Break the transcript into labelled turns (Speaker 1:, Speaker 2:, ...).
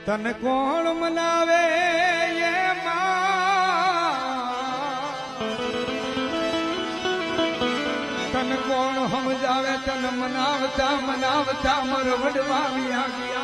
Speaker 1: તન કોણ મનાવે તન કોણ સમજાવે તન મનાવતા મનાવતા મર વડવા ગયા